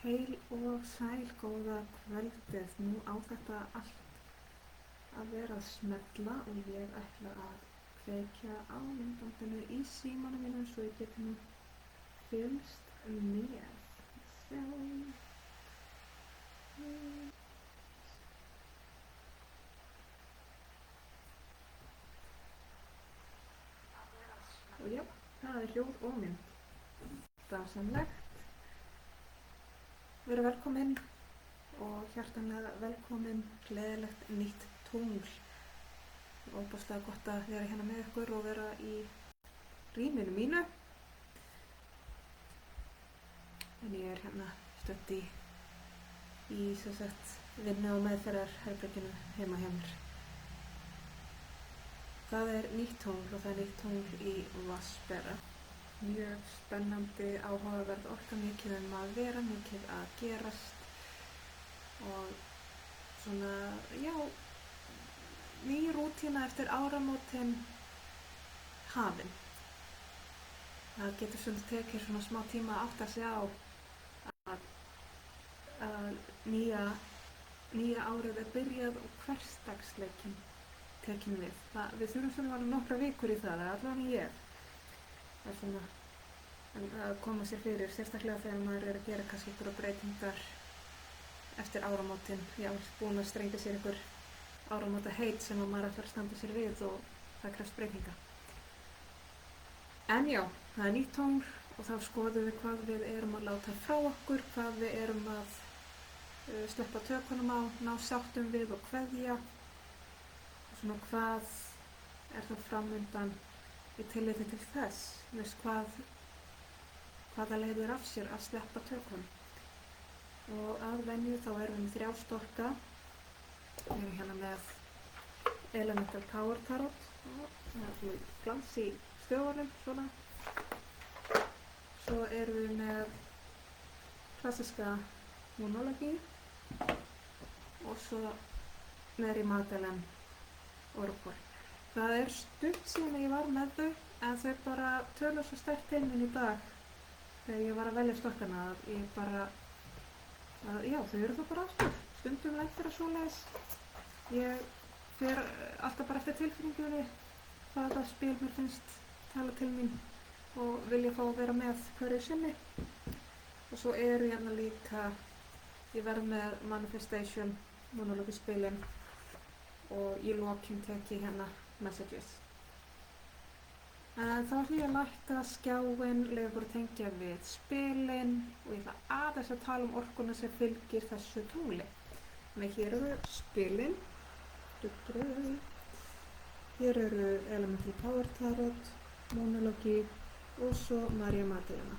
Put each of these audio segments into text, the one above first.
Heil og sæl góða kvöldið. Nú á þetta allt að vera að smella og ég ætla að kveikja á myndbandinu í símanum mínum svo ég geti nú fylgst með. Sjá. Og já, það er hljóð og mynd. Dásamlegt. Verið velkomin og hjartanlega velkomin, gleðilegt nýtt tungl. Óbúslega gott að vera hérna með ykkur og vera í rýminu mínu. En ég er hérna stödd í vinnu og meðferðarherberginu heima hjá mér. Það er nýtt tungl og það er nýtt tungl í Vatnsbera. Mjög spennandi, áhugaverð, orka mikið að vera, mikið að gerast og svona, já, ný rútína eftir áramótin hafin. Það getur svona tekið svona smá tíma að átta sig á að nýja árið er byrjað og hversdagsleikinn tekin við. Við þurfum svona alveg nokkra vikur í það er allavega ég. Það er svona að koma sér fyrir, sérstaklega þegar maður er að gera kannski einhverjar breytingar eftir áramótin. Já, búin að strengja sér einhver áramóta heit sem maður ætlar að standa sér við og það krefst breytinga. En já, það er nýtt tungl og þá skoðum við hvað við erum að láta frá okkur, hvað við erum að sleppa tökunum á, ná sáttum við og kveðja. Og svona hvað er það framundan í tilliti til þess, hvaða leiðir af sér að sleppa tökunum. Og að venju þá erum við með 3 stokka. Við erum hérna með Elemental Power Tarot og það er glans í stöðunum, svona. Svo erum við með klassiska Moonology og svo Mary Magdalene Oracle. Það er stutt síðan ég var með þau en þau bara töluðu svo sterkt til mín í dag þegar ég var að velja stokkana að ég bara, já, þau eru þá bara aftur. Stundum lengur að svoleiðis. Ég fer alltaf bara eftir tilfinningunni hvaða spil mér finnst tala til mín og vilja fá að vera með hverju sinni. Og svo eru hérna líka, ég verð með Manifestation, Moonology spilin og í lokin tek ég hérna Messages. Þá ætlum ég að lækka skjáinn, leyfa ykkur að tengja við spilin og ég ætla aðeins að tala orkuna sem fylgir þessu tungli. Þannig hér eru spilin, hér eru Elemental Power Tarot, Moonology og svo Mary Magdalene.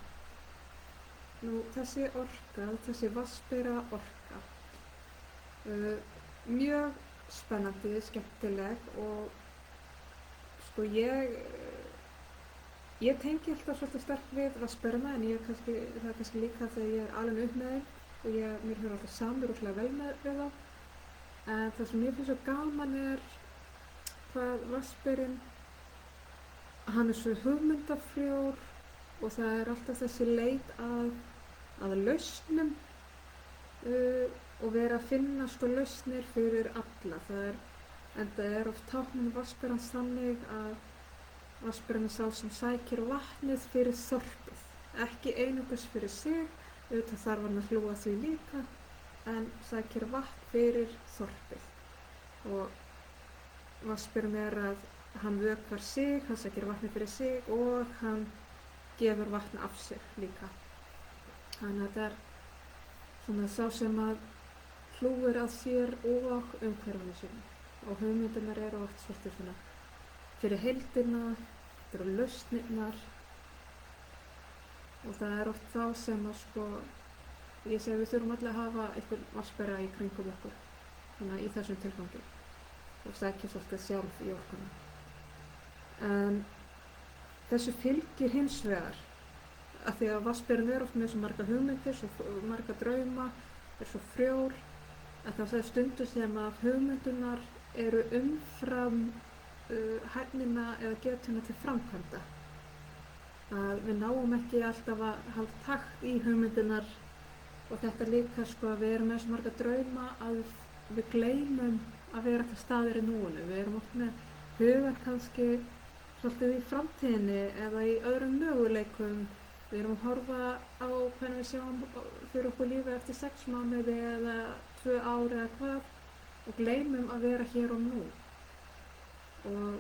Nú þessi orka, þessi Vatnsbera orka, mjög spennandi, skemmtileg og sko ég tengi alltaf svolítið sterkt við Vatnsberana en það er kannski líka þegar ég er alveg upp með þeim og mér hefur alltaf samur ótrúlega vel með þá. En það sem ég finnst svo gaman er hvað Vatnsberinn, hann er svo hugmyndafrjór og það er alltaf þessi leit að lausnum og vera að finna sko lausnir fyrir alla. Enda er oft táknum Vatnsberans þannig að Vatnsberinn er sá sem sækir vatnið fyrir þorpið. Ekki einungis fyrir sig, auðvitað þarf hann að hlúa því líka, en sækir vatn fyrir þorpið. Og Vatnsberinn er að hann vökvar sig, hann sækir vatnið fyrir sig og hann gefur vatn af sig líka. Þannig að þetta er svona sá sem að hlúir að sér og umhverfinu sínu. Og hugmyndirnar eru oft svolítið svona fyrir heildina, þetta eru lausnirnar og það er oft þá sem að sko, ég segi við þurfum allir að hafa einhvern Vatnsbera í kringum okkur, svona í þessum tilgangi og sækja svolítið sjálf í orkuna. En þessu fylgir hins vegar að því að Vatnsberinn er oft með svo marga hugmyndir, svo marga drauma, er svo frjór að það er stundu sem að hugmyndunar eru umfram hæfnina eða getuna til framkvæmda. Að við náum ekki alltaf að halda takt í hugmyndunar Og þetta líka sko að við erum með svo marga drauma að við gleymum að vera til staðir í núinu. Við erum oft með hugan kannski svolítið í framtíðinni eða í öðrum möguleikum. Við erum að horfa á hvernig við sjáum fyrir okkur lífið eftir 6 mánuði eða 2 ár eða hvað og gleymum að vera hér og nú. Og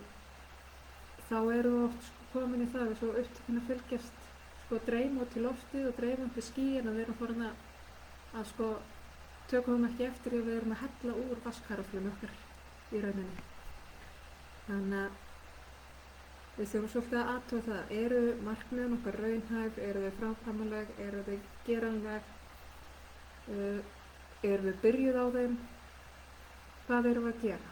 þá erum við oft komin í það, við svo upptökin að fylgjast sko dreyma út í loftið og dreyma upp í skýin og við erum farin að sko tökum ekki eftir að við erum að hella úr vatnskaraflum okkar í rauninni. Þannig að við þurfum svolítið að athuga það, eru markmiðin okkar raunhæf, eru þau framkvæmanleg, eru þau geranleg, eru við byrjuð á þeim, hvað erum við að gera?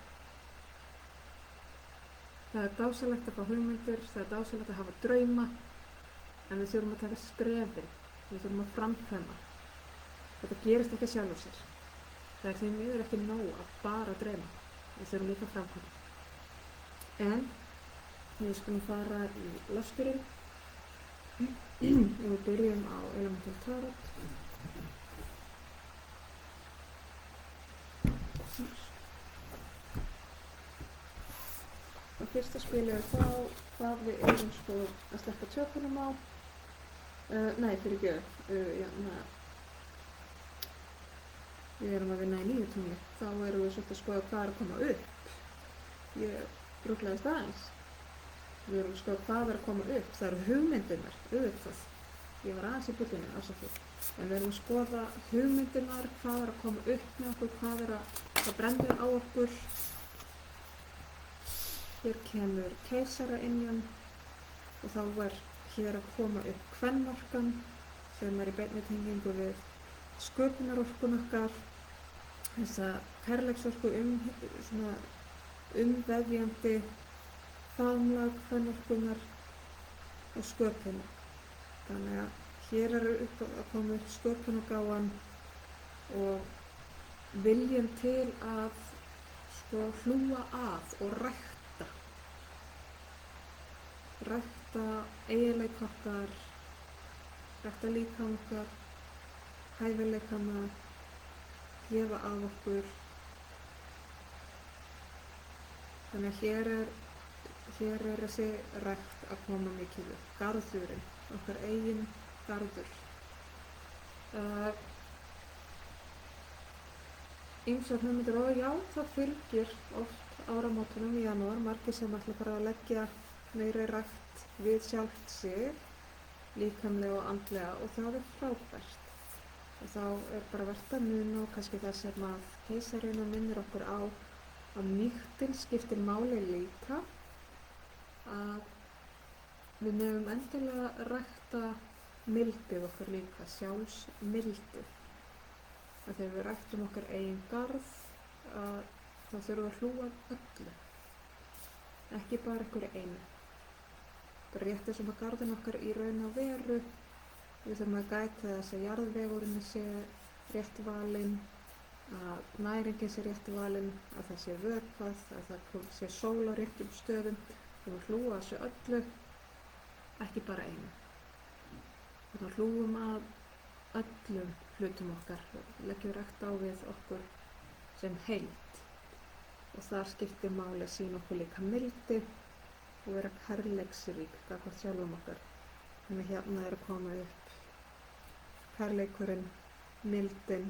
Það er dásalegt að fá hugmyndir, það er dásalegt að hafa drauma, en við þurfum að taka skrefin, við þurfum að framkvæma. Þetta gerist ekki sjálf sér. Það er því miður ekki nóg að bara dreyma, við þurfum líka að framkvæma. En við skulum fara í lesturinn og við byrjum á Elemental Tarot. Og fyrsta spilið er þá hvað við erum sko að sleppa tökunum á. Nei, fyrirgefðu, við erum að vinna í 9 tungli. Þá erum við svolítið að skoða hvað er að koma upp. Ég ruglaðist aðeins. Við erum að skoða hvað er að koma upp. Það eru hugmyndirnar, auðvitað. Ég var aðeins í bullinu, afsakið. En við erum að skoða hugmyndirnar, hvað er að koma upp með okkur, hvað brennur á okkur. Hér kemur keisaraynjan og þá er hér að koma upp kvennorkan sem er í beinni tengingu við sköpunarorkun okkar, þessa kærleiksorku umvefjandi faðmlag kvennorkunar og sköpunar. Þannig að hér eru að koma upp sköpunargáfan og viljum til að sko hlúa að og rækta eiginleika okkar, rækta líkama okkar, hæfileikana, gefa af okkur. Þannig að hér er þessi rækt að koma mikið upp. Garðurinn, okkar eigin garður. Ýmsar hugmyndir og já, það fylgir oft áramótunum í janúar, margir sem ætla bara að leggja meiri rækt við sjálft sig, líkamlega og andlega, og það er frábært. Og þá er bara vert að muna og kannski það sem að keisarinn minnir okkur á að mýktin skiptir máli líka, að við megum endilega rækta mildið okkar líka, sjálfsmildið. Að þegar við ræktum okkar eigin garð, þá þurfum við að hlúa öllu, ekki bara einhverju einu. Bara rétt eins og garðinn okkar í raun og veru, við þurfum að gæta þess að jarðvegurinn sé rétt valinn, að næringin sé rétt valinn, að það sé vökvað, að það sé sól á réttum stöðum. Við þurfum að hlúa þessu öllu, ekki bara einu. Þannig að hlúum að öllum hlutum okkar, leggjum rækt á við okkur sem heild. Og þar skiptir máli að sýna okkur líka mildi og vera kærleiksrík gagnvart sjálfum okkar. Þannig að hérna er að koma upp kærleikurinn, mildin,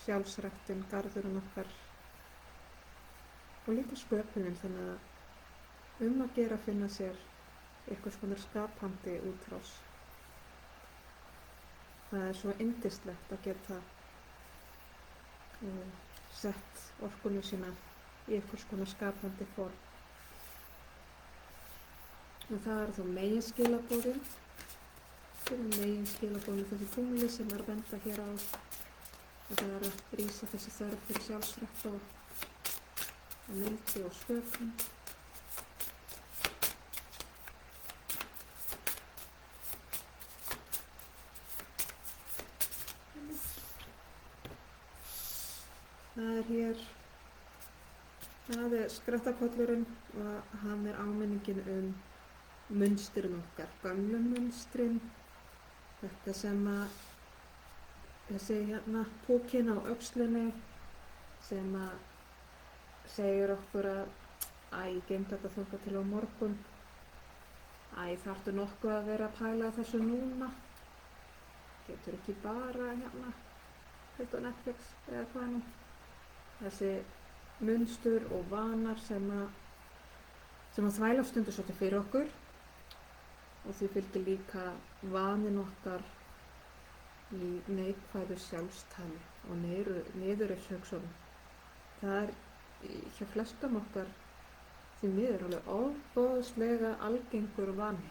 sjálfsræktin, garðurinn okkar og líka sköpunin. Þannig að að gera að finna sér einhvers konar skapandi útrás. Það er svo yndislegt að geta sett orkunni sína í einhvers konar skapandi form. Og það er þá meginskilaboðin. Það er meginskilaboðin þessi tungli sem er að benda hér á. Og það er að rísa þessi þörf fyrir sjálfsrækt og mildi og sköpun. Það er skrattakollurinn og hann er áminningin munstrin okkar, gömlu munstrin, þetta sem að þessi hérna púkinn á öxlinni sem að segir okkur að geymdu þetta þangað til á morgun. Þarftu nokkuð að vera að pæla þessu núna? Getur ekki bara hérna hlut á Netflix eða hvað nú? Þessi munstur og vanar sem að þvæla stundu svolítið fyrir okkur, og því fylgir líka vaninn okkar í neikvæðu sjálfstali og niðurrifshugsunum. Það hjá flestum okkar því miður alveg ofboðslega algengur vani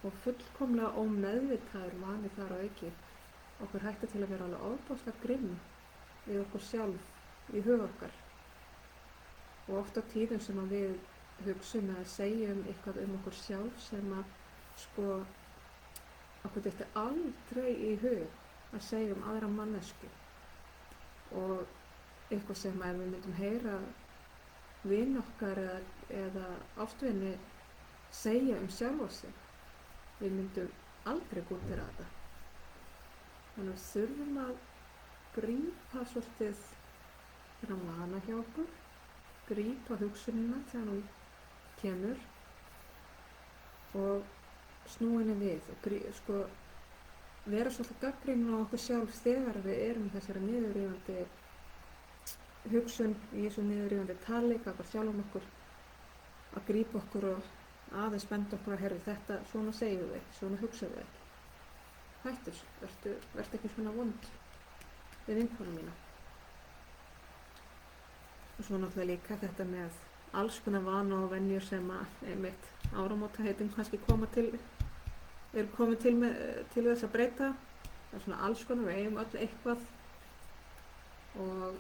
og fullkomlega ómeðvitaður vani þar á auki. Okkur hættir til að vera alveg ofboðslega grimm við okkur sjálf í hug okkar, og oft á tíðum sem að við hugsum eða segjum eitthvað okkur sjálf sem að okkur dytti aldrei í hug að segja aðra mannesku, og eitthvað sem ef við myndum heyra vin okkar eða ástvini segja sjálfa sig, við myndum aldrei gútera þetta. Þannig að þurfum að grípa svolítið þennan vana hjá okkur, grípa hugsunina þegar hún kemur og snúa henni við og vera svolítið gagnrýnin á okkur sjálf þegar við erum í þessari niðurrifandi hugsun, í þessu niðurrifandi tali gagnvart sjálfum okkur, að grípa okkur og aðeins benda okkur að herfi þetta, svona segjum við ekki, svona hugsaum við ekki. Hættu, vertu ekki svona vond við vinkonu mína. Og svo náttúrulega líka þetta með alls konar vana og venjur sem að einmitt áramótaheitin kannski eru komin til þess að breyta. Það er svona alls konar, við eigum öll eitthvað og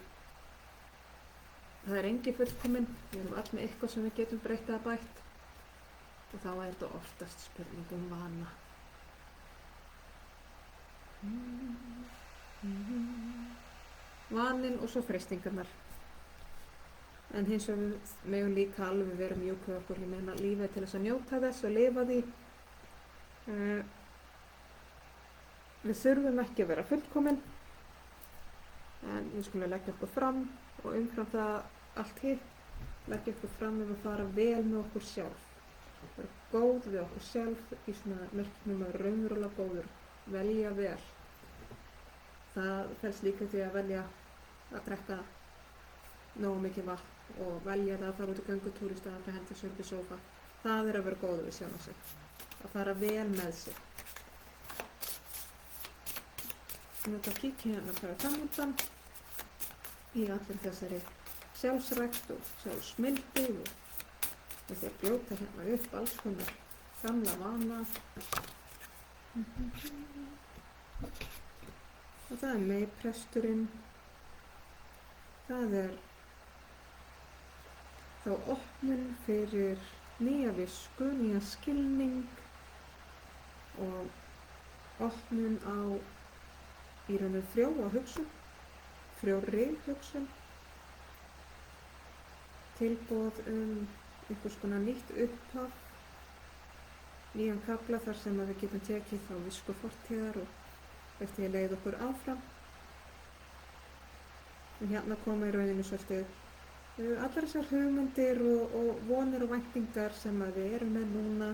það er engin fullkominn, við erum öll með eitthvað sem við getum breytt eða bætt, og þá er þetta oftast spurning vana. Vaninn og svo freistingarnar. En hins vegar við megum líka alveg vera mjúk við okkur, ég meina lífið til þess að njóta þess og lifa því. Við þurfum ekki að vera fullkomin, en við skulum leggja okkur fram og umfram það allt hitt, leggja okkur fram ef að fara vel með okkur sjálf. Vera góð við okkur sjálf í svona merknum að raunverulega góður, velja vel. Það felst líka því að velja að drekka nógu mikið vatn og velja það að fara út í göngutúr í staðan fyrir að henda sér upp í sófa. Það er að vera góður við sjálfan sig, að fara vel með sig. Nú þá kíkja hérna bara framundan í allir þessari sjálfsrækt og sjálfsmildi og því að brjóta hérna upp alls konar gamla vana. Og það er meipresturinn. Það er þá opnun fyrir nýja visku, nýja skilning og opnun á í rauninu frjóa hugsun, frjórri hugsun, tilboð einhvers konar nýtt upphaf, nýjan kafla þar sem við getum tekið þá visku fortíðar og eftir að leiða okkur áfram. En hérna koma í rauninu svolítið allar þessar hugmyndir og vonir og væntingar sem að við erum með núna,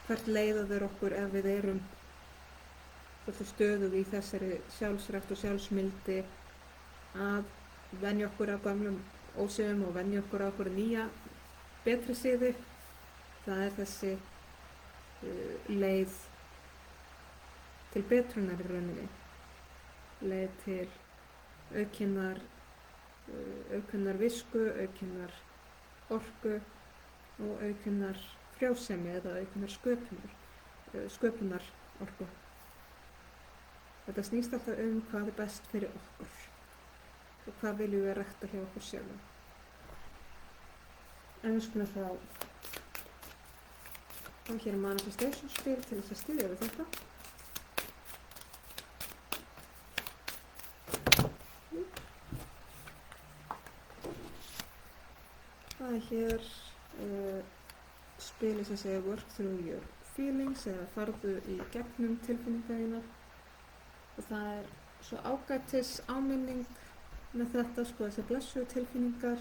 hvert leiða þeir okkur ef við erum svolítið stöðug í þessari sjálfsrækt og sjálfsmildi að venja okkur af gömlum ósiðum og venja okkur af okkur nýja betri siði. Það er þessi leið til betrunar í rauninni, leið til aukinnar visku, aukinnar orku og aukinnar frjósemi eða aukinnar sköpunar orku. Þetta snýst alltaf hvað er best fyrir okkur og hvað viljum við rækta hjá okkur sjálfum. En við skulum þá hér er manifestation spil til þess að styðja við þetta. Það er hér spili sem segir work through your feelings eða farðu í gegnum tilfinningarnar. og það er svo ágætis áminning með þetta, sko, þessi blessuðu tilfinningar.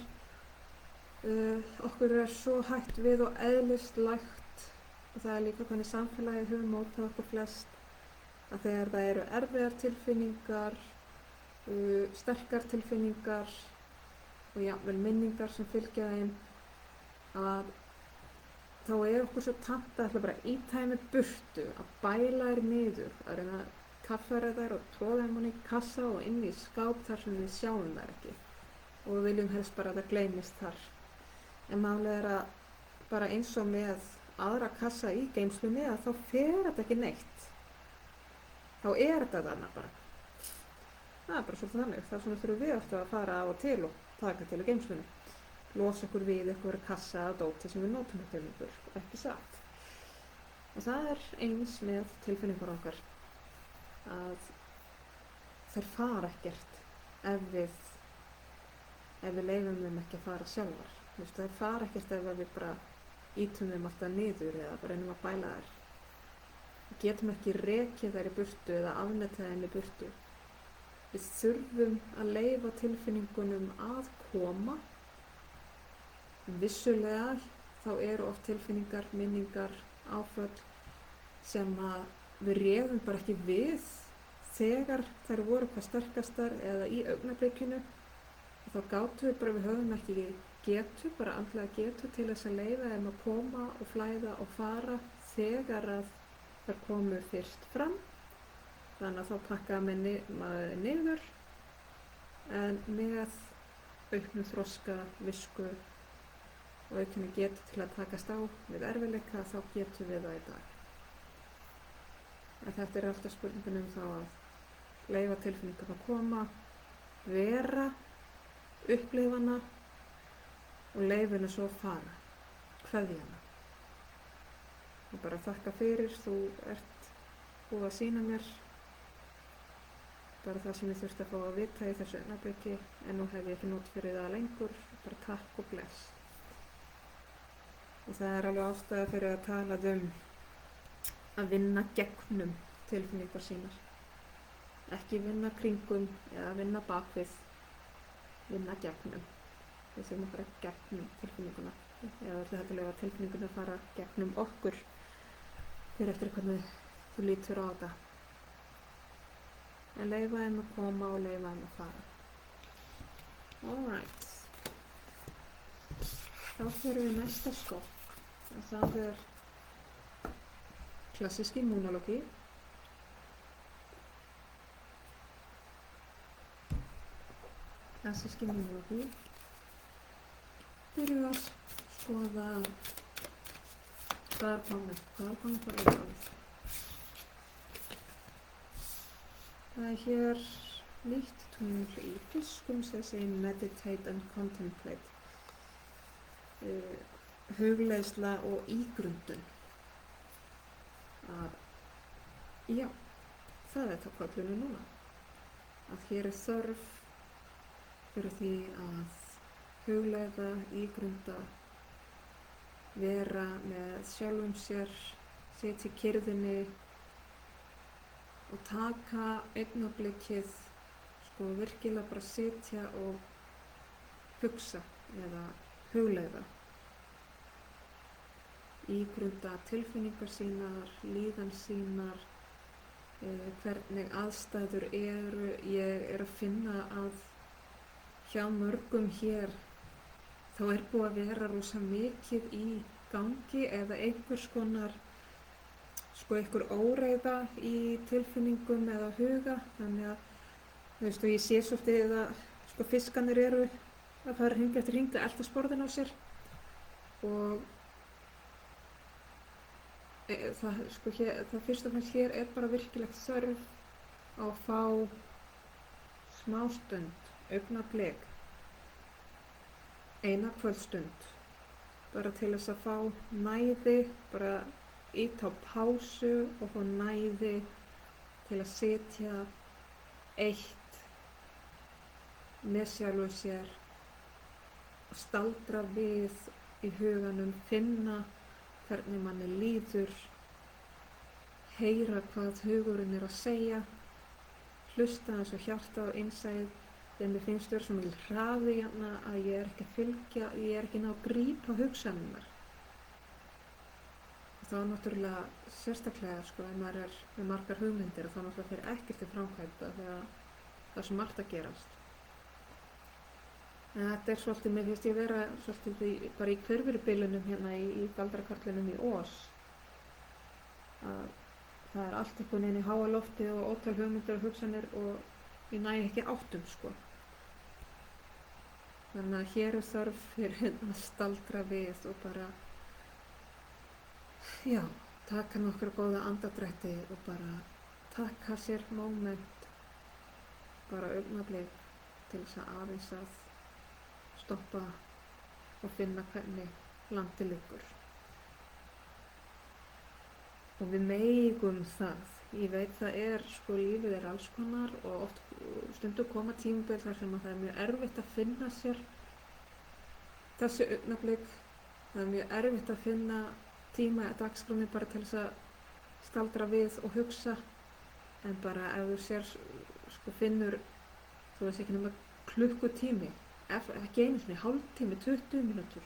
Okkur er svo hægt við og eðlislægt, og það er líka hvernig samfélagið hefur mótað okkur flest, að þegar það eru erfiðar tilfinningar, sterkar tilfinningar og jafnvel minningar sem fylgja þeim, að þá er okkur svo tamt að ætla bara að ýta þeim með burtu, að bæla þær niður, að reyna að kaffæra þær og tróða þeim hún í kassa og inn í skáp þar sem við sjáum þær ekki og við viljum helst bara að það gleymist þar. En málið er að bara eins og með aðra kassa í geymslunni, að þá fer þetta ekki neitt. Þá er þetta þarna bara. Það er bara svolítið þannig. Það er svona þurfum við alltaf að fara á og til og taka til í geymslunni. Losa okkur við eitthvað kassa að dóti sem við notum ekki lengur, ekki satt. Og það er eins með tilfinningar okkar, að þær fara ekkert ef við leyfum þeim ekki að fara sjálfar. Þær fara ekkert ef við bara ýtum þeim alltaf niður eða bara reynum að bæla þær. Við getum ekki rekið þær í burtu eða afnetað þeim í burtu. Við þurfum að leyfa tilfinningunum að koma. Vissulega þá eru oft tilfinningar, minningar, áföll sem að við réðum bara ekki við þegar þær voru hvað sterkastar eða í augnablikinu, og þá gátum við bara, við höfum ekki getu, bara andlega getu til þess að leyfa þeim að koma og flæða og fara þegar að þær komu fyrst fram. Þannig að þá pakkaði maður niður, en með auknum þroska, visku og aukinni getu til að takast á við erfiðleika, þá getum við það í dag. En þetta er alltaf spurningun þá að leyfa tilfinningar að koma, vera, upplifa hana og leyfa henni svo að fara, kveðja hana. Og bara þakka fyrir, þú ert búið að sýna mér bara það sem ég þurfti að fá að vita í þessu augnabliki, en nú hef ég ekki nót fyrir það lengur, bara takk og bless. Og það er alveg ástæða fyrir að tala að vinna gegnum tilfinningar sínar. Ekki vinna kringum eða vinna bakvið, vinna gegnum. Við þurfum að fara gegnum tilfinninguna. Eða þetta að leyfa tilfinninguna að fara gegnum okkur fyrir eftir hvernig þú lítur á þetta. En leyfa þeim að koma og leyfa þeim að fara. Alright. Þá fyrir við næsta skokk. Og það er klassísk immunologi. Klassísk immunologi. Byrjum við að skoða hvað er komið frá yfirborðið. Það er hér nýtt tungl í fiskum sem segir meditate and contemplate. Hugleiðsla og ígrundun. Já, það er það köllunum núna. Að hér er þörf fyrir því að hugleiða, ígrunda, vera með sjálfum sér, sitja í kyrrðinni og taka augnablikið, sko virkilega bara sitja og hugsa eða hugleiða. Ígrunda tilfinningar sínar, líðan sínar, hvernig aðstæður eru. Ég er að finna að hjá mörgum hér þá er búið að vera rosa mikið í gangi eða einhvers konar einhver óreiða í tilfinningum eða huga. Þannig að þú veist, og ég sé svolítið að fiskarnir eru að fara hring eftir hring að elta sporðin á sér, og það fyrst og fremst hér er bara virkilegt þörf á að fá smástund, augnablik, eina kvöldstund, bara til þess að fá næði, bara ýta á pásu og fá næði til að sitja eitt með sjálfu sér og staldra við í huganum, finna hvernig manni líður, heyra hvað hugurinn er að segja hlusta eins og hjarta og innsæð, þegar mér finnst vera svo mikil hraði hérna að ég er ekki að fylgja, ég er ekki ná að grípa hugsanirnar. Og þá náttúrulega sérstaklega sko, ef maður er með margar hugmyndir og þá náttúrulega fyrir ekkert til framkvæmda þegar það er svo margt að gerast. En þetta er svolítið, mér finnst ég vera svolítið bara í hvirfilbyljunum hérna í galdrakarlinum í Ós. Að það er allt einhvern veginn í háa lofti og ótal hugmyndir og hugsanir og ég næ ekki áttum sko. Þannig að hér er þörf fyrir að staldra við og bara, já, taka nokkra góða andardrætti og bara taka sér moment, bara augnablik til þess að aðeins að stoppa og finna hvernig landið liggur. Og við megum það. Ég veit það er, sko, lífið er alls konar og oft stundum koma tímabil þar sem að það er mjög erfitt að finna sér þessi augnablik. Það er mjög erfitt að finna tíma í dagskránni bara til þess að staldra við og hugsa. En bara ef þú sér, sko, finnur, þú veist ekki nema klukkutími, ekki einu sinni, hálftími, 20 mínútur.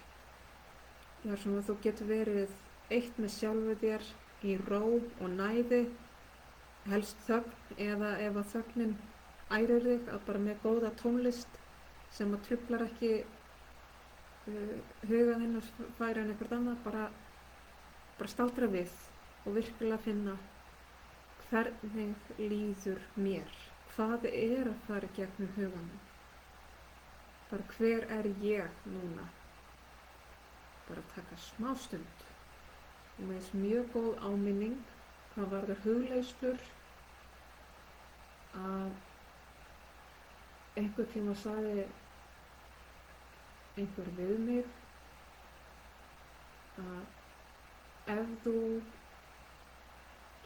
Það er svona að þú getur verið eitt með sjálfu þér í ró og næði, helst þögn eða ef að þögnin ærir þig, að bara með góða tónlist sem að truflar ekki hugan þinn að færa en eitthvað annað, bara staldra við og virkilega finna hvernig líður mér, hvað er að fara gegnum huganum, bara hver er ég núna, bara taka smá stund. Og með þess mjög góð áminning hvað varðar hugleiðslur að einhver tíma sagði einhver við mig að ef þú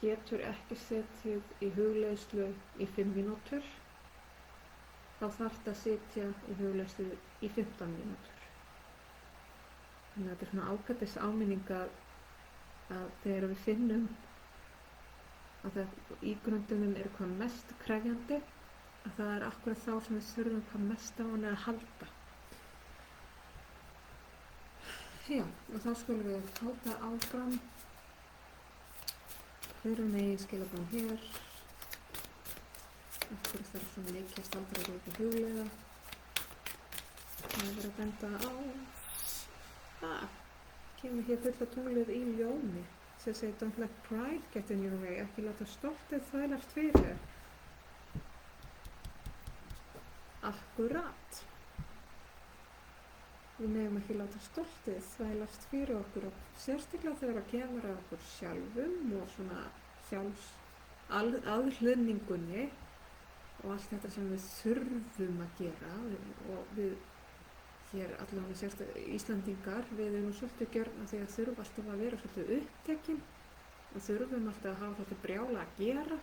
getur ekki setið í hugleiðslu í 5 mínútur þá þarftu að sitja í hugleiðslu í 15 mínútur. Þannig að þetta er svona ágætis áminning að þegar við finnum að það ígrundunum er hvað mest krefjandi, að það er akkurat þá sem við þurfum hvað mest á henni að halda. Já, og þá skulum við halda áfram. Fyrir megin skilaboðum hér. Eftir það er svona líka staldra við og hugleiða. Það er verið að benda á kemur hér fulla tunglið í ljómi sem segir don't let pride get in your way, ekki láta stoltið þvælast fyrir þér. Akkurat. Við megum ekki láta stoltið þvælast fyrir okkur og sérstaklega þegar það kemur að okkur sjálfum og svona aðhlynningunni og allt þetta sem við þurfum að gera og við hér allavega sérstaklega Íslandingar, við erum svolítið gjörn því að þurfum alltaf að vera svolítið upptekin og þurfum alltaf að hafa svolítið brjála að gera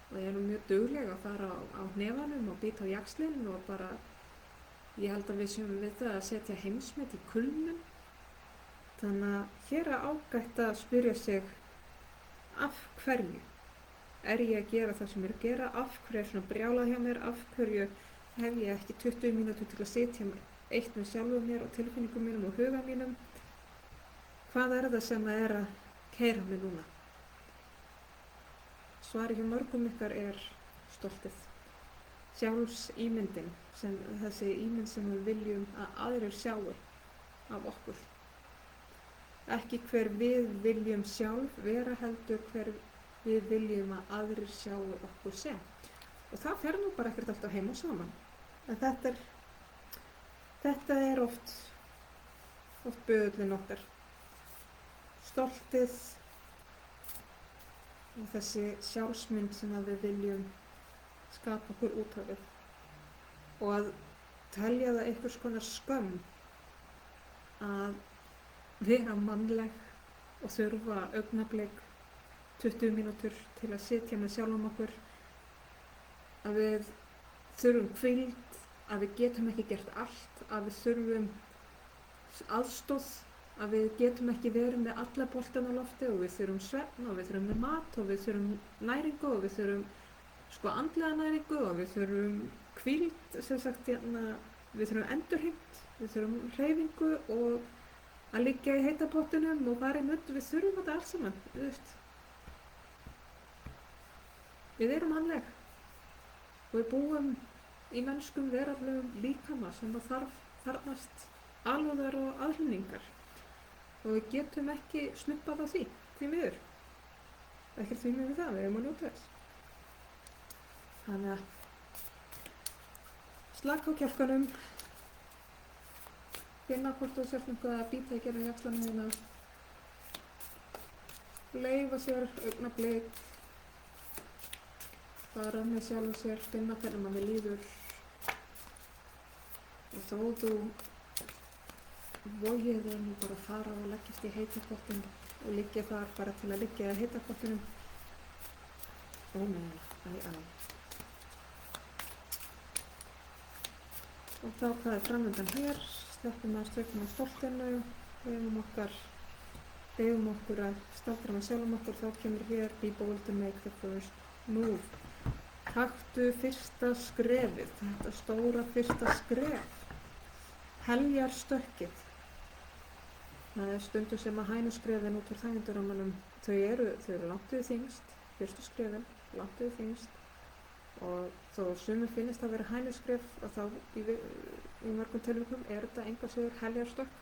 og ég er mjög dugleg að fara á hnefanum og bíta á jaxlinn og bara ég held að við séum við það að setja heimsmet í kulnun. Þannig að hér er ágætt að spyrja sig af hverju er ég að gera það sem ég er að gera, af hverju er svona brjálað hjá mér, af hverju hef ég ekki 20 mínútur til að sitja eitt með sjálfum mér og tilfinningum mínum og huga mínum. Hvað er það sem það er að keyra mig núna? Svarið hjá mörgum ykkar er stoltið. Sjálfsímyndin, þessi ímynd sem við viljum að aðrir sjáu af okkur. Ekki hver við viljum sjálf vera heldur hver við viljum að aðrir sjáu okkur sem. Og það fer nú bara ekkert alltaf heim og saman. En þetta er oft böðullinn okkar. Stoltið og þessi sjálfsmynd sem við viljum skapa okkur út af við. Og að telja það einhvers konar skömm að vera mannleg og þurfa augnablik 20 mínútur til að sitja með sjálfum okkur. Að við þurfum hvíld, að við getum ekki gert allt, að við þurfum aðstoð, að við getum ekki verið með alla boltana á lofti og við þurfum svefn og við þurfum með mat og við þurfum næringu og við þurfum sko andlega næringu og við þurfum hvíld, sem sagt, við þurfum endurheimt, við þurfum hreyfingu og að liggja í heita pottinum og fara í nudd, við þurfum þetta allt saman, þú veist. Við erum mannleg og við búum í mennskum veraldlegum líkama sem þarfnast alúðar og aðhlynningar og við getum ekki snuppað á því miður. Ekkert því miður það, við erum að njóta þess. Þannig að slaka á kjálkanum, finna hvort þú sért eitthvað að bíta í gerðin jaxlanum þína, leyfa sér augnablik, fara með sjálf sér, finna hvernig maður líður og þó þú vogið þig bara fara og leggjast í heita pottinn og liggja þar bara til að liggja í heita pottinum. Ó nei, Og þá hvað framöndan hér, sleppum að stökkum á stoltinu, beygum okkur að staldra með sjálfum okkur, þá kemur hér be bold to make the first move. Taktu fyrsta skrefið, þetta stóra fyrsta skref, heljarstökkið. Það stundum sem að hænuskrefin út úr þægindarammanum, þau eru langt við þyngst, fyrstu skrefin, langt við þyngst og þó sumum finnist að vera hænuskref og þá í mörgum tilvikum þetta enga sigur heljarstökk.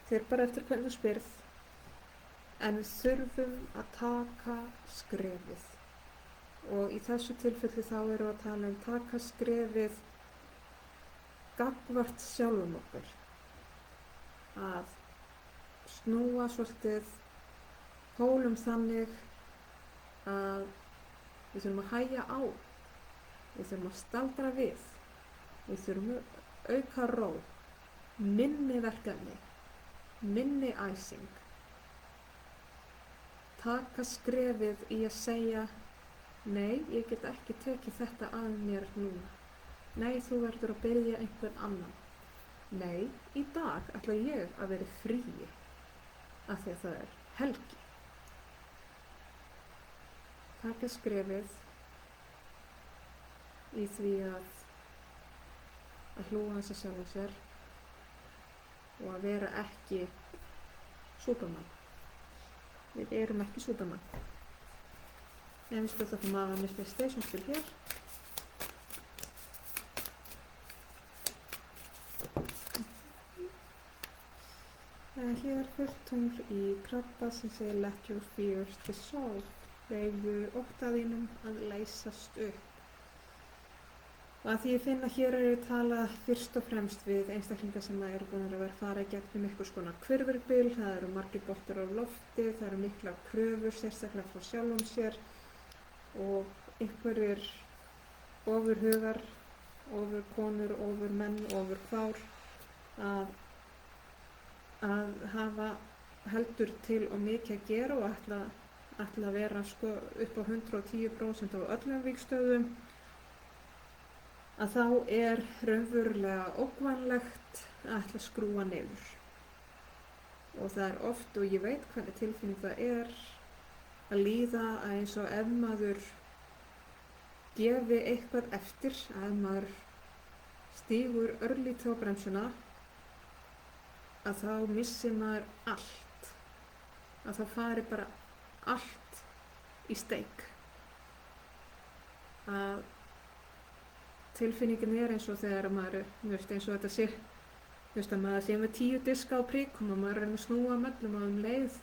Þeir bara eftir hvernig þú spyrð, en við þurfum að taka skrefið. Og í þessu tilfelli þá erum við að tala taka skrefið gagnvart sjálfum okkur. Að snúa svolítið pólum þannig að við þurfum að hægja á, við þurfum að staldra við, við þurfum að auka ró, minni verkefni, minni æsing. Taka skrefið í að segja nei, ég get ekki tekið þetta að mér núna. Nei, þú verður að byrja einhvern annan. Nei, í dag ætla ég að vera í fríi af því að það er helgi. Taka skrefið í því að hlúa þess að sjálfa sér og að vera ekki Superman. Við erum ekki Superman. En við spilum þetta maður með Station spil hér. Hér fullt tungl í krabba sem segir let your fears dissolve. Leyfðu ótta þínum að leysast upp. Og að því ég finn að hér er ég tala fyrst og fremst við einstaklingar sem eru búin að vera fara í gegnum einhvers konar hvirfilbyl, það eru margir boltar á lofti, það eru miklar kröfur sérstaklega frá sjálfum sér og einhverjir ofurhugar, ofurkonur, ofurmenn, ofurkvár að hafa heldur til og mikið að gera og ætla að vera sko upp á 110% á öllum vígstöðum, að þá er raunverulega ógnvænlegt að ætla að skrúa niður. Og það er oft, og ég veit hvernig tilfinning það er, að líða að eins og ef maður gefi eitthvað eftir, að maður stígur örlítið á bremsuna, að þá missi maður allt. Að þá fari bara allt í steik. Að tilfinningin er eins og þegar maður, eins og þetta sé, að maður sé með 10 diska á príkum og maður reynir að snúa möllum á leið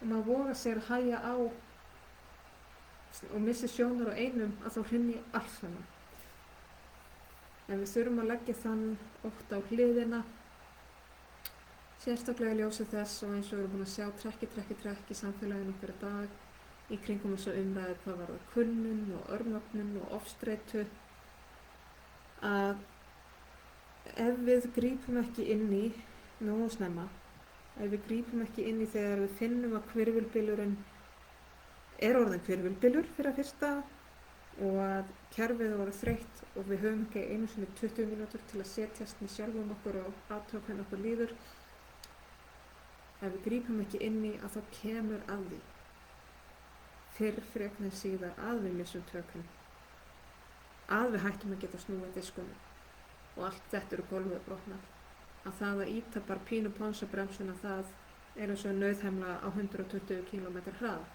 og maður vogar sér að hægja á og missi sjónar á einum að þá hrynji allt saman. En við þurfum að leggja þann oft á hliðina, sérstaklega í ljósi þess og eins og við erum búin að sjá trekk í samfélaginu fyrir dag í kringum þessu umræðu hvað varðar kulnun og örmögnun og ofstreitu, að ef við grípum ekki inn í nógu snemma, ef við grípum ekki inn í þegar við finnum að hvirfilbylurinn er orðinn hvirfilbylur fyrir að fyrsta og að kerfið er orðið þreytt og við höfum ekki einu sinni 20 mínútur til að setjast með sjálfum okkur og athuga hvernig okkur líður. Ef við grípum ekki inn í að þá kemur að því fyrr frekar en síðar að við missum tökin að við hættum að geta snúið diskunum og allt þetta eru gólfið brotnar, að það að íta bara pínu ponsabremsuna, það er eins og nauðhemla á 120 km hraða.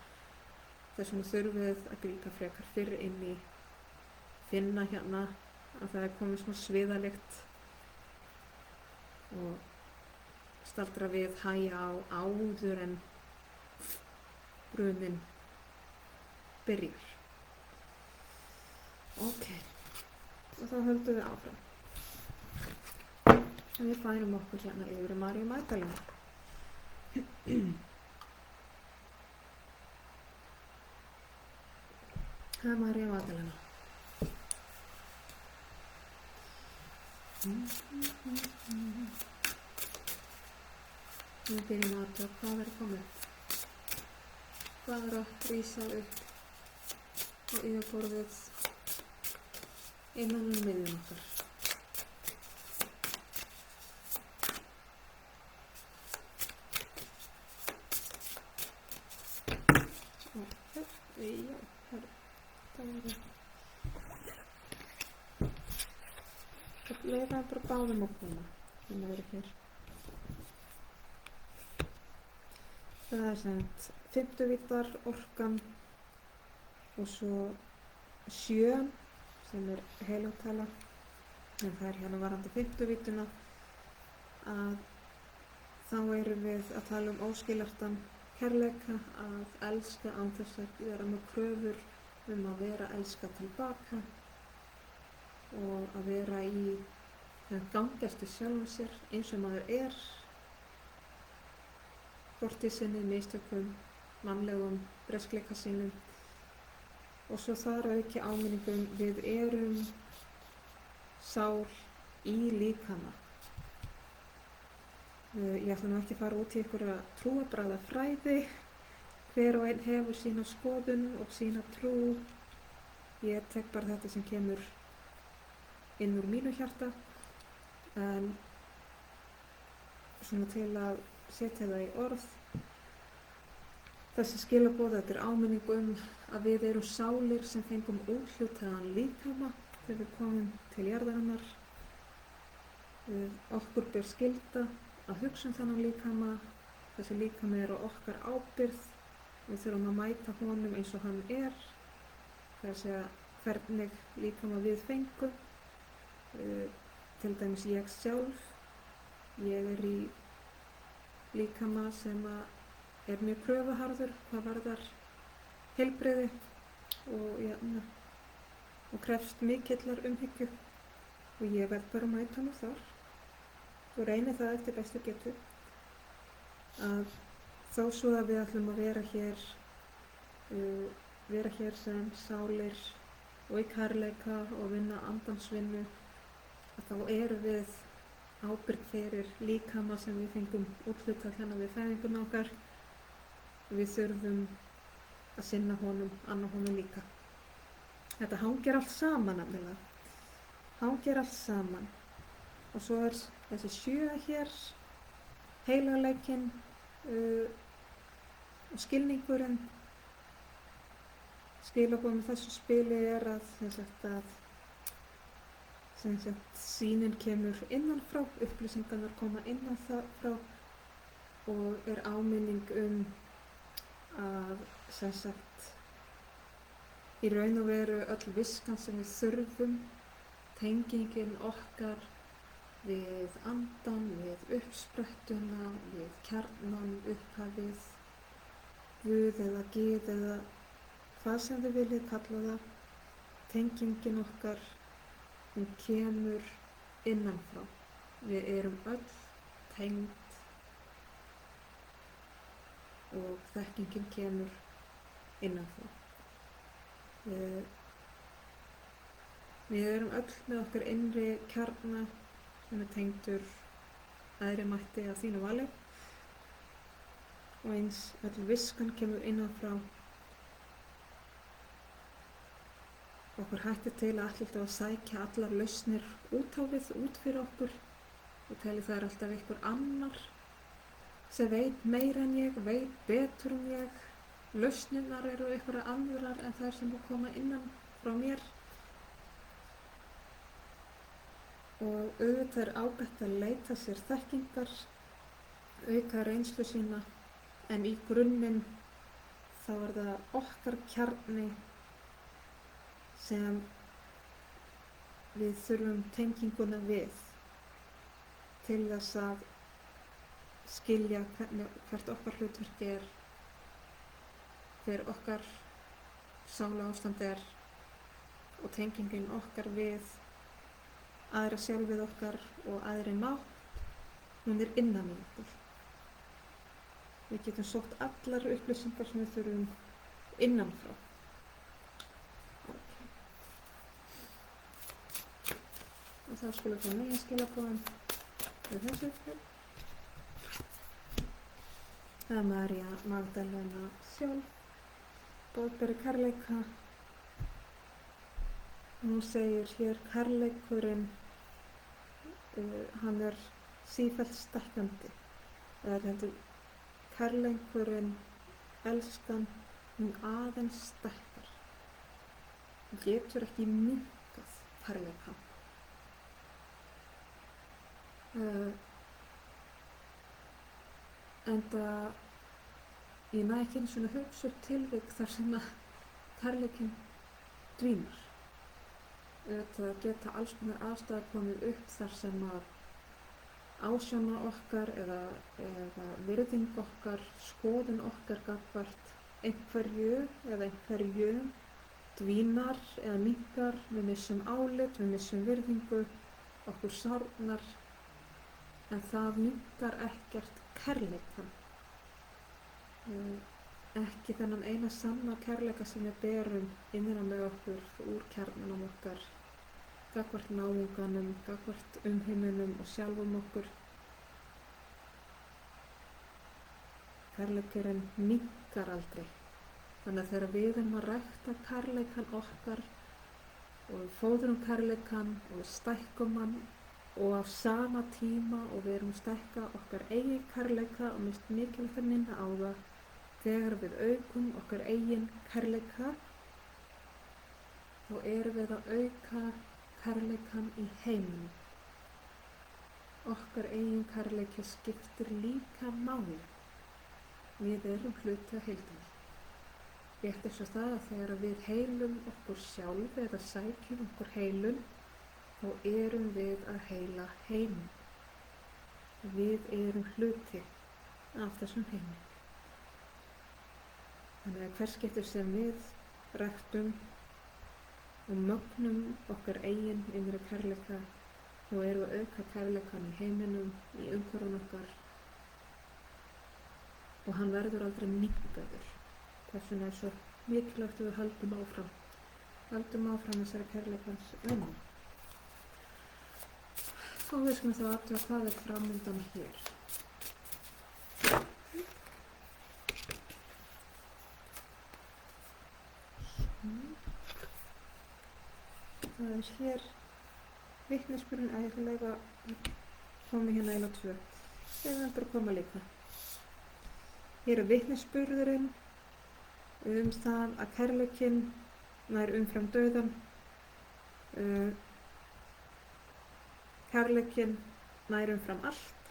Þess vegna þurfum við að grípa frekar fyrr inn í, finna hérna að það er komið svona sviðalykt og staldra við, hægja á áður en bruninn byrjar. Ok, og þá höldum við áfram. En við færum okkur hérna yfir í Maríu Magdalenu. Það er Maríu Magdalena. Við byrjum að athuga hvað er komið. Hvað er að rísa upp á yfirborðið innan miðjum okkar. Það leiða bara báðum að koma þannig að vera hér. Það er semt 50 vítar orkan og svo 7 sem er heilagtala, en það er hérna varandi 50 vítuna að þá erum við að tala um óskiljartan kærleika, að elska án þess að vera með kröfur að vera elskað tilbaka og að vera í gangastu sjálfum sér eins og maður er, fortíð sinni, mistökum, mannlegum breskleika sínum, og svo þar auki áminningum við erum sál í líkama. Ég ætla nú ekki að fara út í einhverja trúarbragðafræði, hver og einn hefur sína skoðun og sína trú. Ég tek bara þetta sem kemur inn úr mínu hjarta, en svona til að setja það í orð. Þessi skilaboð, þetta er áminning að við erum sálir sem fengum úthlutaðan líkama þegar við komum til jarðarinnar. Okkur ber skylda að hugsa þennan líkama. Þessi líkami er á okkar ábyrgð. Við þurfum að mæta honum eins og hann er. Það er að segja hvernig líkama við fengum. Til dæmis ég sjálf. Ég er í líkama sem er mjög kröfuharður hvað varðar heilbrigði og krefst mikillar umhyggju, og ég verð bara að mæta nú þar og reyni það eftir bestu getu, að þó svo að við ætlum að vera hér sem sálir og í kærleika og vinna andansvinnu, að þá erum við ábyrg fyrir líkama sem við fengum úthlutað hérna við fæðinguna okkar. Við þurfum að sinna honum, anna honum líka. Þetta hangir allt saman nefnilega. Hangir allt saman. Og svo er þessi 7 hér, heilagleikinn og skilningurinn. Skilaboð með þessu spili er að sýnin kemur innan frá, upplýsingarnar koma innan frá, og er áminning að í raun og veru öll viskan sem við þurfum, tengingin okkar við andan, við uppsprettuna, við kjarnan, upphafið, Guð eða Gið eða hvað sem þið viljið kalla það, tengingin okkar, hún kemur innanfrá. Við erum öll tengd og þekkingin kemur innanfrá. Við erum öll með okkar innri kjarna sem er tengdur æðri mætti að þínu vali, og eins öll viskan kemur innanfrá. Okkur hættir til að ætla að sækja allar lausnir út á við, út fyrir okkur, og telja það er alltaf einhver annar sem veit meira en ég, veit betur en ég. Lausnirnar eru einhverjar aðrar en þær sem koma innan frá mér. og auðvitað er ágætt að leita sér þekkingar, auka reynslu sína, en í grunninn þá er það okkar kjarni sem við þurfum tenginguna við til þess að skilja hvert okkar hlutverk er, hver okkar sála ástand er og tengingin okkar við aðra sjálfið okkar og aðri mátt, hún er innan í okkur. Við getum sótt allar upplýsingar sem við þurfum innanfrá. Og þá skulum við fá meginskilaboðin við þessu. Það er María Magdalena sjálf, boðberi kærleika. Hún segir hér kærleikurinn, hann er sífellt stækkandi. Það er heldur kærleikurinn, elskan, hún aðeins stækkar. Hún getur ekki minnkað kærleikann. Enda ég næ ekki einu svona hugsa upp tilvik þar sem að kærleikinn dvínar. Það geta alls konar aðstæður komið upp þar sem að ásjóna okkar eða virðing okkar, skoðun okkar gagnvart einhverju eða einhverjum dvínar eða minnkar, við missum álit, við missum virðingu, okkur sárnar, en það minnkar ekkert kærleikann. Ekki þennan eina sanna kærleika sem við berum innan með okkur úr kjarnanum okkar, gagnvart náunganum, gagnvart umheiminum og sjálfum okkur. Kærleikurinn minnkar aldrei. Þannig að þegar við erum að rækta kærleikann okkar og við fóðrum kærleikann og við stækkum hann og á sama tíma og við erum að stækka okkar eigin kærleika og mest mikilvægt að minna á það, þegar við aukum okkar eigin kærleika þá erum við að auka kærleikann í heiminum. Okkar eigin kærleiki skiptir líka máli. Við erum hluti af heildinni. Rétt eins og það að þegar við heilum okkur sjálf eða sækjum okkur heilun, þá erum við að heila heiminn. Við erum hluti af þessum heimi. Þannig að hvers getur sem við ræktum og mögnum okkar eigin innri kærleika, þá erum við að auka kærleikann í heiminum, í umhverfinu okkar, og hann verður aldrei minnkaður. Þess vegna er svo mikilvægt að við höldum áfram þessari kærleikans vinnu. Og við skulum þá athuga hvað er framundan hér. Það er hér vitnisburðurinn eiginlega komið hérna eiginlega 2. Þeir verður að koma líka. Hér er vitnisburðurinn það að kærleikinn nær umfram dauðan. Kærleikinn nær umfram allt.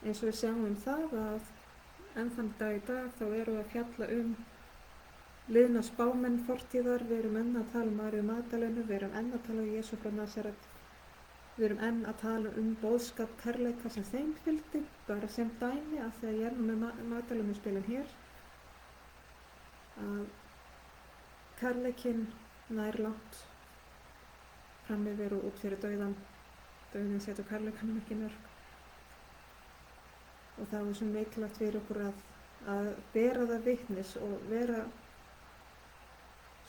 Eins og við sjáum það að enn þann dag í dag þá erum við að fjalla liðna spámenn fortíðar, við erum enn að tala Maríu Magdalenu, við erum enn að tala Jesú frá Nasaret, við erum enn að tala boðskap kærleika sem þeim fylgdi, bara sem dæmi af því að ég er nú með Magdalenu spilin hér, að kærleikinn nær langt fram yfir og út fyrir dauðan. Dauðinn setur kærleikanum ekki mörk. Og það er svo mikilvægt fyrir okkur að bera það vitnis og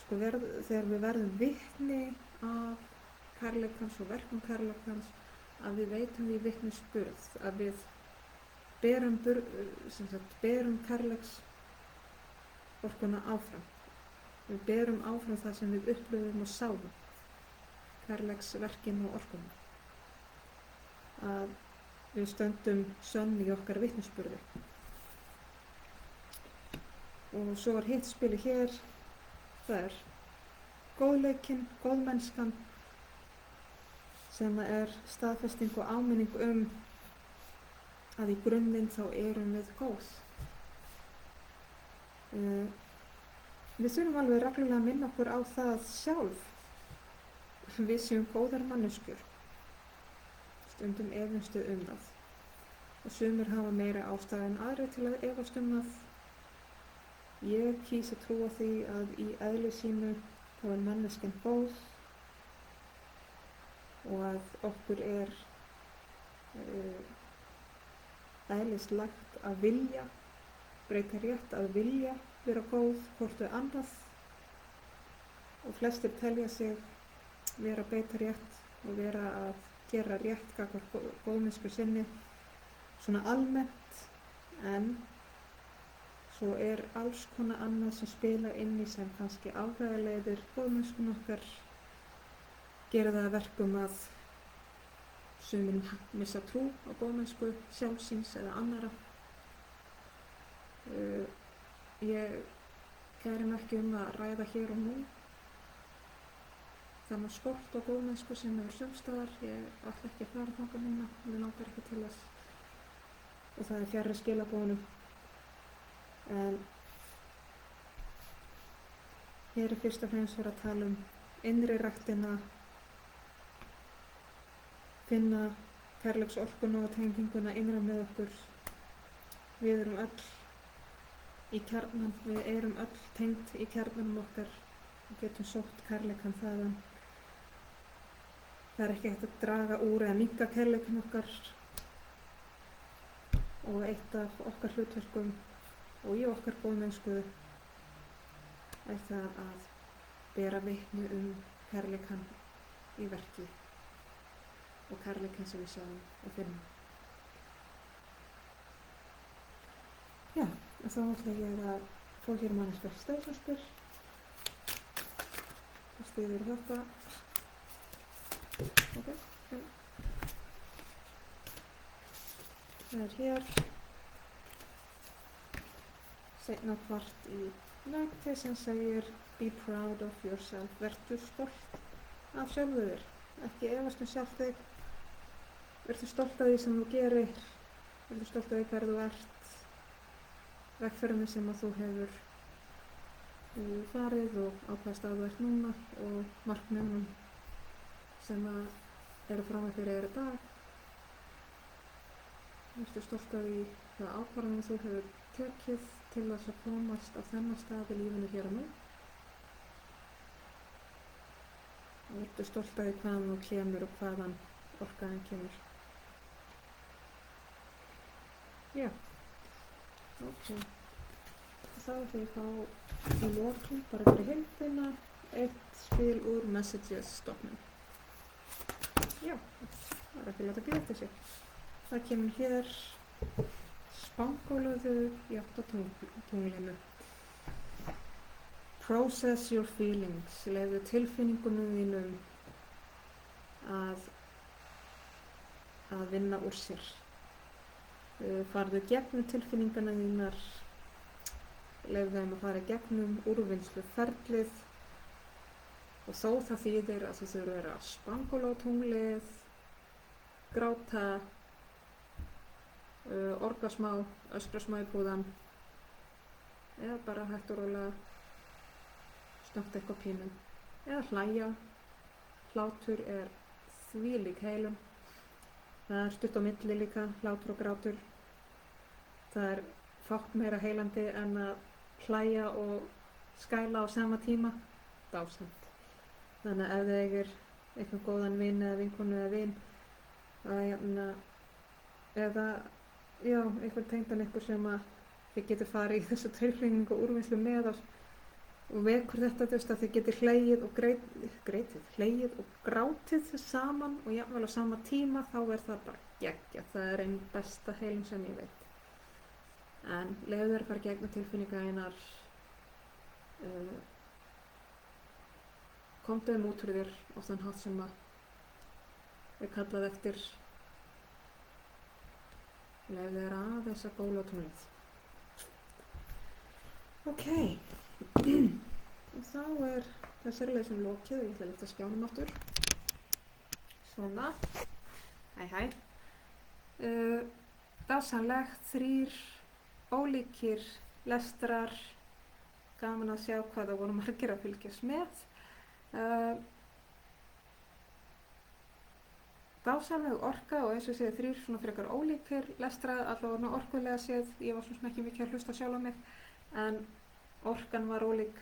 þegar við verðum vitni af kærleikans og verkum kærleikans, að við veitum því vitnisburð, að við berum kærleiks orkuna áfram. Við berum áfram það sem við upplifum og sáum, kærleiksverkin og orkuna. Að við stöndum sönn í okkar vitnisburði. Og svo er hitt spili hér, það er góðleikinn, góðmennskan sem er staðfesting og áminning að í grunninn þá erum við góð. Við þurfum alveg reglulega að minna okkur á það sjálf. Við séum góðar manneskjur. Stundum efumst við það. Og sumir hafa meira ástæðu en aðrir til að efast það. Ég kýs að trúa því að í eðli sínu þá er manneskjan góð og að okkur er eðlislegt að vilja, breyta rétt að vilja vera góð hvort við annað og flestir telja sig vera að beita rétt og vera að gera rétt gagnvart góðmennsku sinni svona almennt, en svo er alls konar annað sem spila inn í sem kannski afvegaleiðir góðmennskuna okkar, gera það að verkum að sumir missa trú á góðmennsku sjálfsins eða annarra. Ég kæri mig ekki að ræða hér og nú þannig skort á góðmennsku sem er sumstaðar. Ég ætla ekki að fara þangað núna, mér langar ekki til þess og það er fjarri skilaboðunum. En hér er fyrst og fremst verið að tala innri ræktina, finna kærleiksorkuna og tenginguna innra með okkur. Við erum öll í kjarnan, við erum öll tengd í kjarnanum okkar og getum sótt kærleikan þaðan. Það er ekki hægt að draga úr eða minnka kærleikan okkar og eitt af okkar hlutverkum og í okkar góðmennsku er það að bera vitni kærleikan í verki og kærleikan sem við sjáum og finnum. Já, og þá ætla ég að fá hér manneskjart stafsastur og stiður þetta. Ok. Það er hér seinna part í nögti sem segir be proud of yourself, vertu stolt af sjálfu þér, ekki efast sjálft þig, vertu stolt af því sem þú gerir, vertu stolt af því hver þú ert, vegferðinni sem að þú hefur farið og á hvaða stað þú ert núna og markmiðunum sem að eru fram að fyrir þér í dag. Vertu stolt af því hvaða ákvarðanir þú hefur tekið til þess að komast á þennan stað í lífinu hér og nú. Og vertu stolt af því hvaðan þú kemur og hvaðan orkaðin kemur. Já. Ok. Þá ætla ég að fá í lokin bara fyrir heildina eitt spil úr Messages-stofnun. Já, það er ekki að láta bíða eftir sig. Það kemur hér spangóluðu í átt á tunglinu. Process your feelings. Leyfðu tilfinningunum þínum að vinna úr sér. Farðu gegnum tilfinningana þínar, leyfðu þeim að fara gegnum úrvinnsluferlið og þó það þýðir að þú þurfir að spangóla á tunglið, gráta, orga smá, öskra smá í púðan eða bara hægt og rólega snöggt eitthvað pínu eða hlæja. Hlátur er þvílík heilun. Það er stutt á milli líka, hlátur og grátur. Það er fátt meira heilandi en að hlæja og skæla á sama tíma. Dásamt. Þannig að ef þið eigir eitthvað góðan vin eða vinkonu eða vin eða einhvern tengdan ykkur sem að þið getur farið í þessu tilfinningu og úrvinnslu með og vekur þetta að þið getur hlegið og hlegið og grátið saman og jafnvel á sama tíma, þá er það bara geggjað. Það er einn besta heilun sem ég veit. En leyfðu þér að fara gegnum tilfinningar einar, komdu þeim út fyrir þér á þann hátt sem að er kallað eftir. Leyfðu þér aðeins að góla á tunglið. Ok. Og þá er þessari leið sem lokið og ég ætla að lyfta skjánum aftur. svona, hæ. Dásamlegt, 3 ólíkir lestrar, gaman að sjá hvað það voru margir að fylgjast með. Dásamleg orka og eins og segja 3 svona frekar ólíkir lestrar, allavega orkulega séð, ég var svona ekki mikið að hlusta sjálf á mig, en orkan var ólík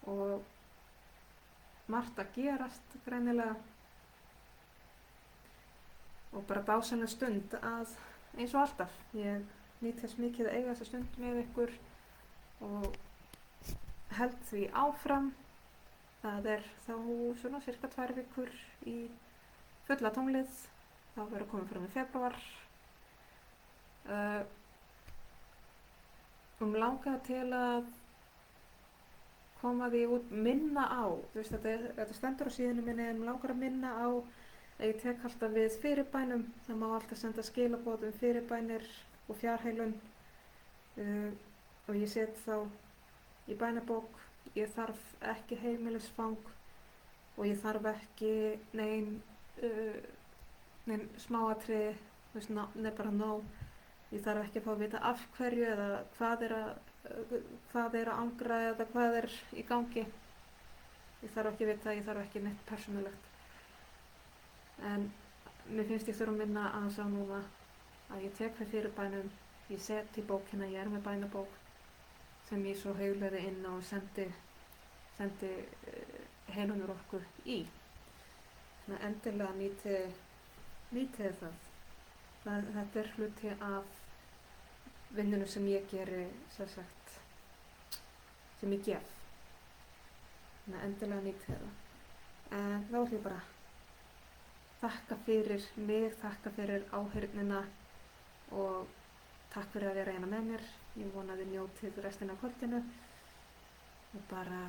og margt að gerast greinilega og bara dásamleg stund að eins og alltaf, ég nýt þess mikið að eiga þessa stund með ykkur og held því áfram. Það þá svona cirka 2 vikur í fulla tónlið, þá verður komið fram í febrúar. Langaði til að koma því út, minna á, þú veist, þetta stendur á síðunni minni, en langar að minna á að ég tek alltaf við fyrirbænum. Það má alltaf senda skilaboð fyrirbænir og fjarheilun og ég set þá í bænabók. Ég þarf ekki heimilisfang og ég þarf ekki nein smáatriði, þú veist, nefn bara nóg. Ég þarf ekki að fá að vita af hverju eða hvað er að angra eða hvað er í gangi. Ég þarf ekki að vita, ég þarf ekki neitt persónulegt. En mér finnst ég þurfa að minna aðeins á núna að ég tek við fyrirbænum, ég set í bókina, ég með bænabók sem ég svo hauglaði inn og sendi heilunur orku í. Þannig að endilega nýtið það. Þetta er hluti af vinnunum sem ég geri, sem ég gef. Þannig að endilega nýtið það. En þá ætlum ég bara þakka fyrir mig, þakka fyrir áheyrnina og takk fyrir að vera hérna með mér. Ég vona að þið njótið restina af kvöldinu og bara,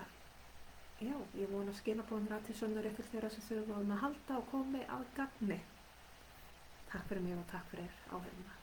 já, ég vona að skilaboðin til sönnur ykkur þeirra sem þurfa að halda og komi að gagni. Takk fyrir mig og takk fyrir áheyrnina.